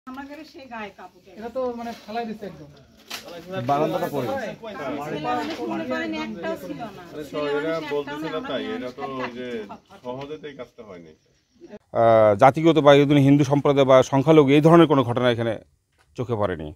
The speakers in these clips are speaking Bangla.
এটা তো মানে ফেলাই দিচ্ছে একদম বারান্দাটা পড়ে জাতিগত বা হিন্দু সম্প্রদায় বা সংখ্যালঘু এই ধরনের কোনো ঘটনা এখানে চোখে পড়েনি।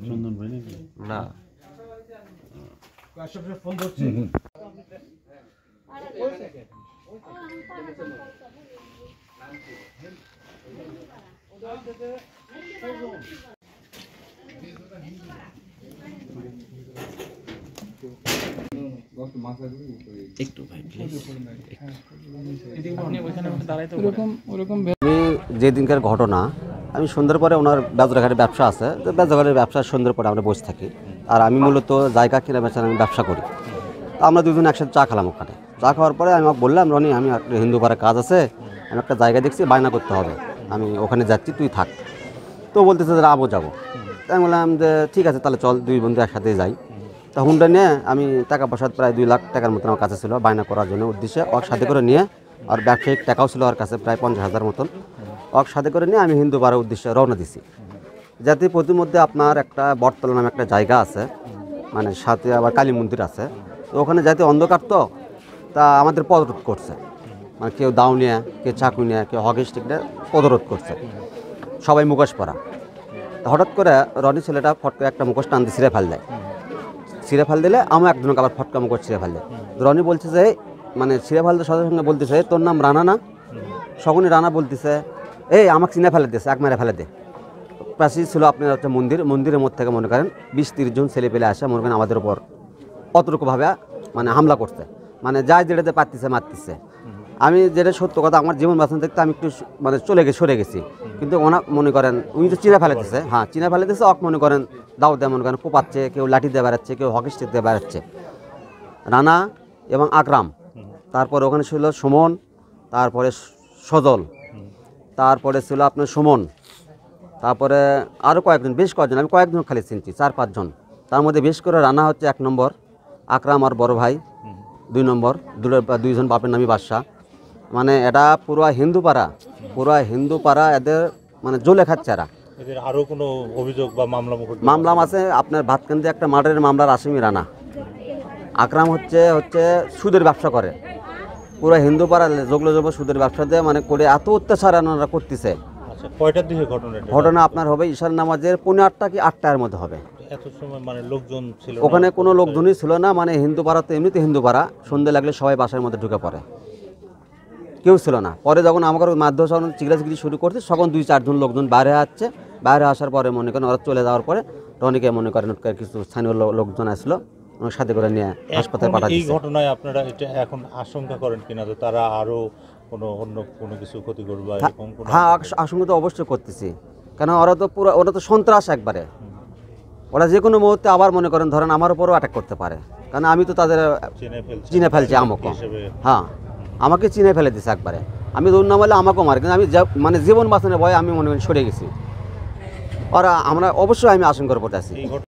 চন্দন ভাই নাকি না ফোন ধরছি একটু ভাই যে দিনকার ঘটনা আমি সন্ধ্যার পরে ওনার বেজরাঘাটের ব্যবসা আছে, তো বেজরাঘাটের ব্যবসা সন্ধ্যার পরে আমরা বসে থাকি। আর আমি মূলত জায়গা কিনা বেচার আমি ব্যবসা করি। তো আমরা দুজন একসাথে চা খেলাম ওখানে। চা খাওয়ার পরে আমি বললাম, রনি আমি হিন্দু পাড়ার কাজ আছে, আমি একটা জায়গা দেখছি, বায়না করতে হবে, আমি ওখানে যাচ্ছি, তুই থাক। তো বলতেছে যে আমিও যাবো। তাই আমি বললাম যে ঠিক আছে, তাহলে চল দুই বন্ধু একসাথে যাই। তা হুন্ডা নিয়ে আমি টাকা পয়সা প্রায় 2 লাখ টাকার মতন আমার কাছে ছিল বায়না করার জন্য উদ্দেশ্যে, ওর সাথে করে নিয়ে, আর ব্যবসায়িক টাকাও ছিল ওর কাছে প্রায় 50,000 মতন। ওর সাথে করে নিয়ে আমি হিন্দু পাড়ার উদ্দেশ্যে রওনা দিছি। যাতে প্রতিমধ্যে আপনার একটা বটতলা নামে একটা জায়গা আছে, মানে সাথে আবার কালী মন্দির আছে। তো ওখানে যাতে অন্ধকার, তো তা আমাদের পদরোধ করছে, মানে কেউ দাও নিয়ে, কেউ চাকু নিয়ে, কেউ হকি স্টিক নিয়ে পদরোধ করছে, সবাই মুখোশ পরা। হঠাৎ করে রনি ছেলেটা ফটকা একটা মুখোশ টান দিয়ে ছিঁড়ে ফেল দেয়। ছিঁড়ে ফেল দিলে আমার একজনকে আবার ফটকা মুখোশ ছিঁড়ে ফেল দেয়। রনি বলছে যে মানে ছিঁড়ে ফেলতে সঙ্গে সঙ্গে বলতেছে, তোর নাম রানা না? সকনি রানা বলতেছে, এই আমাকে চিনে ফেলে দিয়েছে, এক মেরে ফেলে দে। পাশেই ছিল আপনার হচ্ছে মন্দিরের মধ্যে থেকে মনে করেন 20-30 জন ছেলে পেলে আসে, মনে করেন আমাদের উপর অতটুকুভাবে মানে হামলা করছে, মানে যাই যেটাতে পারতেছে মারতেছে। আমি যেটা সত্য কথা, আমার জীবন বাঁচানো দেখতে আমি একটু মানে সরে গেছি। কিন্তু ওনা মনে করেন উনি তো চিনে ফেলে দিচ্ছে, হ্যাঁ চিনে ফেলে দিচ্ছে। অক মনে করেন দাও দেয়, মনে করেন কোপাচ্ছে, কেউ লাঠি দিয়ে বেড়াচ্ছে, কেউ হকি স্টিক দিয়ে বেড়াচ্ছে। রানা এবং আকরাম, তারপরে ওখানে ছিল সুমন, তারপরে সজল, তারপরে ছিল আপনার সুমন, তারপরে আরও কয়েকজন, বেশ কয়েকজন, আমি কয়েকজন খালি চিনছি, 4-5 জন। তার মধ্যে বেশ করে রানা হচ্ছে 1 নম্বর, আকরাম আর বড় ভাই 2 নম্বর, দুইজন বাপের নামই বাদশাহ। মানে এটা পুরো হিন্দু পাড়া এদের মানে জ্বলে খাচ্ছে এরা। এদের আরও কোনো অভিযোগ বা মামলা আছে আপনার ভাতকান্দি একটা মার্ডারের মামলার আসামি রানা। আকরাম হচ্ছে সুদের ব্যবসা করে, পুরো হিন্দু পাড়া জগলে সুদের ব্যবসা দিয়ে মানে করে এত অত্যাচার ওনারা করতেছে। কয়টার দিকে ঘটনা আপনার হবে ঈশান নামাজের 8:45 কি 8টার মধ্যে হবে। এত সময় মানে লোকজন ছিল ওখানে কোনো লোকজনই ছিল না, মানে হিন্দু পাড়া তো এমনিতে হিন্দু পাড়া, সন্ধ্যে লাগলে সবাই বাসার মধ্যে ঢুকে পড়ে, কেউ ছিল না। পরে যখন আমাকে মাধ্যমে যখন চিকিৎসা শুরু করছে, তখন 2-4 জন লোকজন বাইরে আসছে। বাইরে আসার পরে মনে করেন ওরা চলে যাওয়ার পরে রনিকে মনে করেন কিছু স্থানীয় লোকজন আসলো, ওনার সাথে করে নিয়ে হাসপাতালে পাঠাচ্ছে। এই ঘটনায় আপনারা এটা এখন আশঙ্কা করেন কিনা যে তারা আরও অন্য কোনো কিছু ক্ষতি করবে? হ্যাঁ, আশঙ্কা তো অবশ্যই করতেছি, কেন ওরা তো সন্ত্রাস একবারে। ওরা যে কোনো মুহূর্তে আবার মনে করেন ধরেন আমার উপরও অ্যাটাক করতে পারে, কারণ আমি তো তাদের চিনে ফেলছি আমাকে। হ্যাঁ, আমাকে চিনে ফেলে দিছে একবারে। আমি দৌড় না মারলে আমাকেও মারে, কিন্তু আমি মানে জীবন বাঁচানোর ভয়ে আমি মনে করি সরে গেছি। ওরা আমরা অবশ্যই আমি আশঙ্কার উপর আছি।